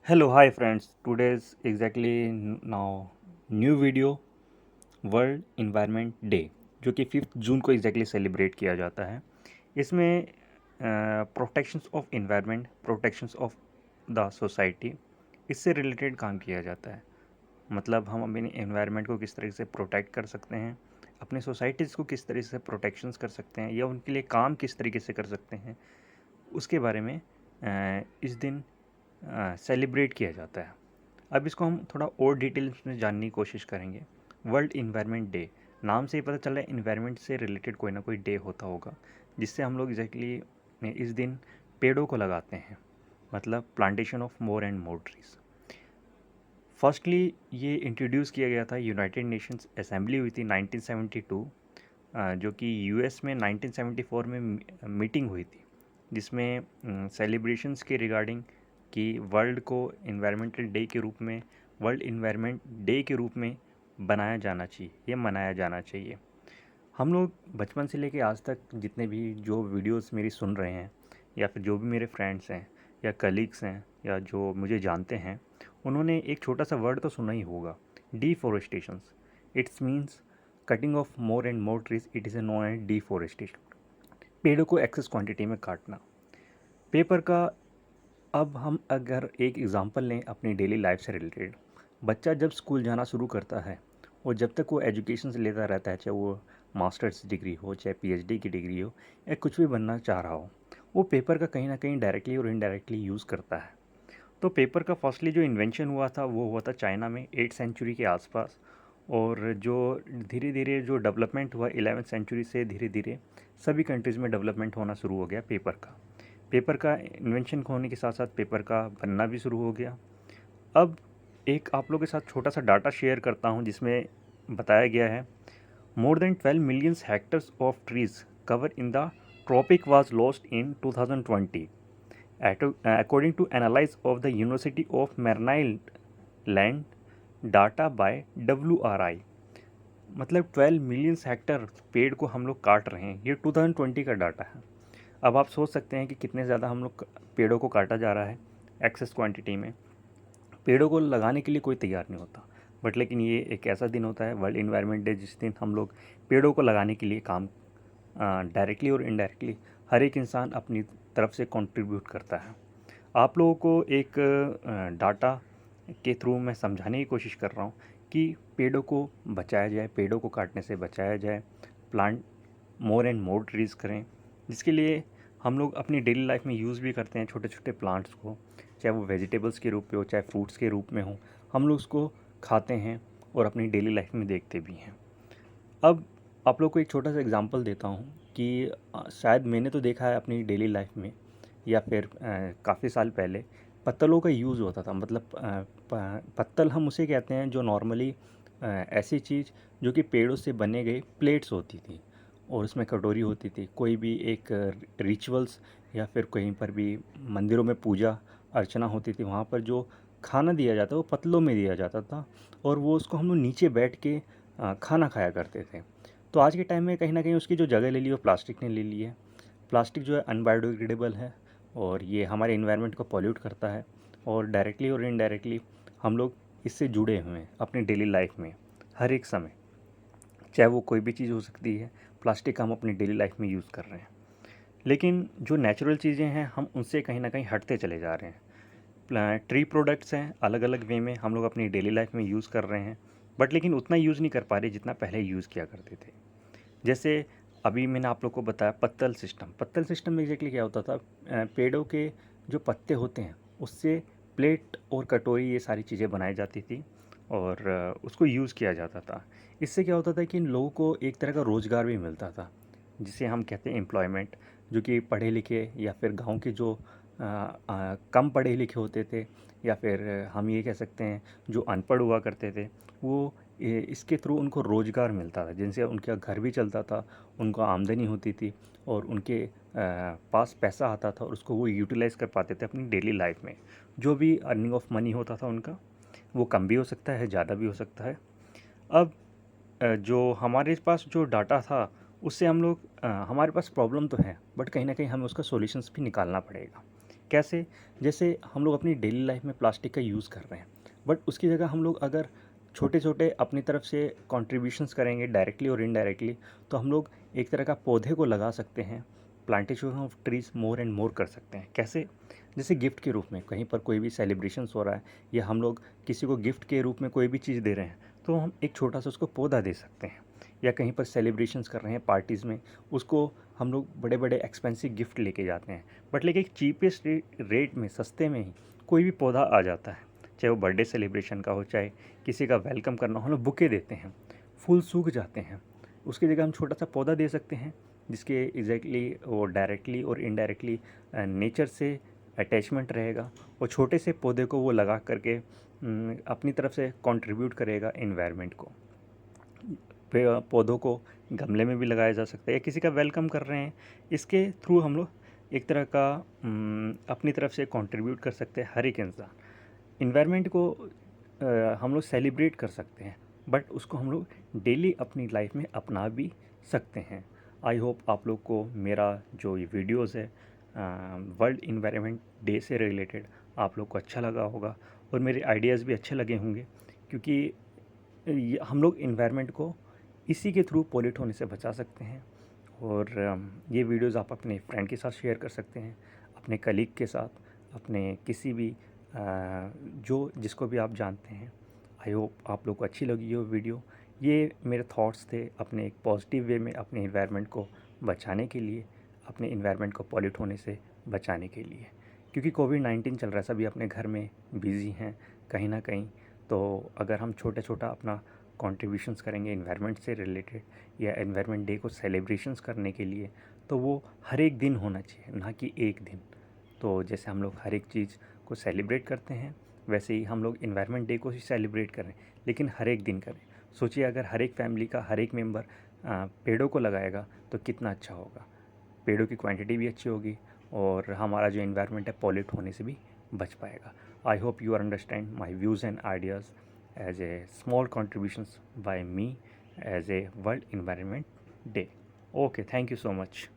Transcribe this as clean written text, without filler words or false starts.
Hello, hi friends. Today's exactly now new video world environment day जो कि 5 जून को exactly celebrate किया जाता है। इसमें protections of environment, protections of the society, इससे रिलेटेड काम किया जाता है। मतलब हम अपने इन्वायरमेंट को किस तरीके से प्रोटेक्ट कर सकते हैं, अपने सोसाइटीज़ को किस तरीके से प्रोटेक्शंस कर सकते हैं या उनके लिए काम किस तरीके से कर सकते हैं, उसके बारे में इस दिन सेलिब्रेट किया जाता है। अब इसको हम थोड़ा और डिटेल्स में जानने की कोशिश करेंगे। वर्ल्ड इन्वायरमेंट डे, नाम से ही पता चल रहा है इन्वायरमेंट से रिलेटेड कोई ना कोई डे होता होगा, जिससे हम लोग एग्जैक्टली इस दिन पेड़ों को लगाते हैं, मतलब plantation of more and more trees. Firstly ये इंट्रोड्यूस किया गया था, यूनाइटेड नेशंस असेंबली हुई थी 1972, जो कि यूएस में 1974 में मीटिंग हुई थी, जिसमें सेलिब्रेशंस के रिगार्डिंग कि वर्ल्ड को इन्वायरमेंटल डे के रूप में, वर्ल्ड इन्वायरमेंट डे के रूप में बनाया जाना चाहिए, ये मनाया जाना चाहिए। हम लोग बचपन से लेके आज तक जितने भी जो वीडियोस मेरी सुन रहे हैं, या फिर जो भी मेरे फ्रेंड्स हैं या कलीग्स हैं या जो मुझे जानते हैं, उन्होंने एक छोटा सा वर्ड तो सुना ही होगा, deforestations. It's means cutting of more and more trees, it is known as deforestation. पेड़ों को एक्सेस क्वांटिटी में काटना। पेपर का, अब हम अगर एक एग्ज़ाम्पल लें अपनी डेली लाइफ से रिलेटेड, बच्चा जब स्कूल जाना शुरू करता है और जब तक वो एजुकेशन से लेता रहता है, चाहे वो मास्टर्स डिग्री हो, चाहे पीएचडी की डिग्री हो, या कुछ भी बनना चाह रहा हो, वो पेपर का कहीं ना कहीं डायरेक्टली और इनडायरेक्टली यूज़ करता है। तो पेपर का फर्स्टली जो इन्वेंशन हुआ था वो हुआ था चाइना में 8th सेंचुरी के आसपास, और जो धीरे धीरे जो डेवलपमेंट हुआ 11th सेंचुरी से धीरे धीरे सभी कंट्रीज़ में डेवलपमेंट होना शुरू हो गया पेपर का। पेपर का इन्वेंशन होने के साथ साथ पेपर का बनना भी शुरू हो गया। अब एक आप लोगों के साथ छोटा सा डाटा शेयर करता हूँ, जिसमें बताया गया है more than 12 millions hectares of trees cover in the tropic was lost in 2020 according to analysis of the University of Maryland data by WRI। मतलब 12 मिलियंस हेक्टर पेड़ को हम लोग काट रहे हैं, ये 2020 का डाटा है। अब आप सोच सकते हैं कि कितने ज़्यादा हम लोग पेड़ों को काटा जा रहा है एक्सेस क्वांटिटी में। पेड़ों को लगाने के लिए कोई तैयार नहीं होता, बट लेकिन ये एक ऐसा दिन होता है वर्ल्ड इन्वायरमेंट डे, जिस दिन हम लोग पेड़ों को लगाने के लिए काम डायरेक्टली और इनडायरेक्टली हर एक इंसान अपनी तरफ से कंट्रीब्यूट करता है। आप लोगों को एक डाटा के थ्रू मैं समझाने की कोशिश कर रहा हूँ कि पेड़ों को बचाया जाए, पेड़ों को काटने से बचाया जाए, plant more and more trees करें, जिसके लिए हम लोग अपनी डेली लाइफ में यूज़ भी करते हैं छोटे छोटे प्लांट्स को, चाहे वो वेजिटेबल्स के रूप में हो चाहे फ्रूट्स के रूप में हो, हम लोग उसको खाते हैं और अपनी डेली लाइफ में देखते भी हैं। अब आप लोग को एक छोटा सा एग्जांपल देता हूँ कि शायद मैंने तो देखा है अपनी डेली लाइफ में, या फिर काफ़ी साल पहले पत्तलों का यूज़ होता था। मतलब पत्तल हम उसे कहते हैं जो नॉर्मली ऐसी चीज़ जो कि पेड़ों से बने गए प्लेट्स होती थी, और उसमें कटोरी होती थी। कोई भी एक रिचुअल्स या फिर कहीं पर भी मंदिरों में पूजा अर्चना होती थी, वहाँ पर जो खाना दिया जाता वो पत्तलों में दिया जाता था, और वो उसको हम लोग नीचे बैठ के खाना खाया करते थे। तो आज के टाइम में कहीं ना कहीं उसकी जो जगह ले ली वो प्लास्टिक ने ले ली है। प्लास्टिक जो है अनबायोडिग्रेडेबल है, और ये हमारे इन्वायरमेंट को पॉल्यूट करता है, और डायरेक्टली और इनडायरेक्टली हम लोग इससे जुड़े हुए हैं अपनी डेली लाइफ में हर एक समय। चाहे वो कोई भी चीज़ हो सकती है, प्लास्टिक हम अपनी डेली लाइफ में यूज़ कर रहे हैं, लेकिन जो नेचुरल चीज़ें हैं हम उनसे कहीं ना कहीं हटते चले जा रहे हैं। ट्री प्रोडक्ट्स हैं, अलग अलग वे में हम लोग अपनी डेली लाइफ में यूज़ कर रहे हैं, बट लेकिन उतना यूज़ नहीं कर पा रहे जितना पहले यूज़ किया करते थे। जैसे अभी मैंने आप लोग को बताया पत्तल सिस्टम। पत्तल सिस्टम में एग्जैक्टली क्या होता था, पेड़ों के जो पत्ते होते हैं उससे प्लेट और कटोरी ये सारी चीज़ें बनाई जाती थी, और उसको यूज़ किया जाता था। इससे क्या होता था कि इन लोगों को एक तरह का रोज़गार भी मिलता था, जिसे हम कहते हैं एम्प्लॉयमेंट। जो कि पढ़े लिखे या फिर गांव के जो कम पढ़े लिखे होते थे, या फिर हम ये कह सकते हैं जो अनपढ़ हुआ करते थे, वो इसके थ्रू उनको रोज़गार मिलता था, जिनसे उनका घर भी चलता था, उनको आमदनी होती थी, और उनके पास पैसा आता था और उसको वो यूटिलाइज़ कर पाते थे अपनी डेली लाइफ में। जो भी अर्निंग ऑफ मनी होता था उनका, वो कम भी हो सकता है, ज़्यादा भी हो सकता है। अब जो हमारे पास जो डाटा था उससे हम लोग हमारे पास प्रॉब्लम तो है, बट कहीं ना कहीं हमें उसका सॉल्यूशंस भी निकालना पड़ेगा। कैसे? जैसे हम लोग अपनी डेली लाइफ में प्लास्टिक का यूज़ कर रहे हैं, बट उसकी जगह हम लोग अगर छोटे-छोटे अपनी तरफ से कंट्रीब्यूशंस करेंगे डायरेक्टली और इनडायरेक्टली, तो हम लोग एक तरह का पौधे को लगा सकते हैं, plantation of trees more and मोर कर सकते हैं। कैसे? जैसे गिफ्ट के रूप में, कहीं पर कोई भी सेलिब्रेशंस हो रहा है या हम लोग किसी को गिफ्ट के रूप में कोई भी चीज़ दे रहे हैं, तो हम एक छोटा-सा उसको पौधा दे सकते हैं। या कहीं पर सेलिब्रेशंस कर रहे हैं पार्टीज़ में, उसको हम लोग बड़े-बड़े एक्सपेंसिव गिफ्ट लेके जाते हैं, बट लेकिन एक चीपेस्ट रेट में, सस्ते में ही कोई भी पौधा आ जाता है। चाहे वो बर्थडे सेलिब्रेशन का हो, चाहे किसी का वेलकम करना हो, हम लोग बुके देते हैं, फूल सूख जाते हैं, उसकी जगह हम छोटा सा पौधा दे सकते हैं जिसके एग्जैक्टली वो डायरेक्टली और इनडायरेक्टली नेचर से अटैचमेंट रहेगा, और छोटे से पौधे को वो लगा करके अपनी तरफ से कंट्रीब्यूट करेगा इन्वायरमेंट को। पौधों को गमले में भी लगाया जा सकता है, या किसी का वेलकम कर रहे हैं, इसके थ्रू हम लोग एक तरह का अपनी तरफ से कंट्रीब्यूट कर सकते हैं। हर एक इंसान इन्वायरमेंट को हम लोग सेलिब्रेट कर सकते हैं, बट उसको हम लोग डेली अपनी लाइफ में अपना भी सकते हैं। आई होप आप लोग को मेरा जो ये वीडियोस है वर्ल्ड इन्वायरमेंट डे से रिलेटेड आप लोग को अच्छा लगा होगा, और मेरे आइडियाज़ भी अच्छे लगे होंगे, क्योंकि हम लोग इन्वायरमेंट को इसी के थ्रू पॉल्यूट होने से बचा सकते हैं। और ये वीडियोस आप अपने फ्रेंड के साथ शेयर कर सकते हैं, अपने कलीग के साथ, अपने किसी भी जो जिसको भी आप जानते हैं। आई होप आप लोग को अच्छी लगी हो वीडियो। ये मेरे थॉट्स थे अपने एक पॉजिटिव वे में अपने इन्वायरमेंट को बचाने के लिए, अपने इन्वायरमेंट को पॉल्यूट होने से बचाने के लिए, क्योंकि कोविड-19 चल रहा है, सभी अपने घर में बिज़ी हैं कहीं ना कहीं। तो अगर हम छोटा छोटा अपना कॉन्ट्रीब्यूशंस करेंगे इन्वायरमेंट से रिलेटेड, या इन्वायरमेंट डे को सेलिब्रेशंस करने के लिए, तो वो हर एक दिन होना चाहिए, ना कि एक दिन। तो जैसे हम लोग हर एक चीज़ को सेलिब्रेट करते हैं, वैसे ही हम लोग इन्वायरमेंट डे को ही सेलिब्रेट करें, लेकिन हर एक दिन करें। सोचिए अगर हर एक फैमिली का हर एक मेंबर पेड़ों को लगाएगा तो कितना अच्छा होगा। पेड़ों की क्वांटिटी भी अच्छी होगी, और हमारा जो इन्वायरमेंट है पॉल्यूट होने से भी बच पाएगा। I hope you understand my views and ideas as a small contributions by me as a World Environment Day. Okay, thank you so much.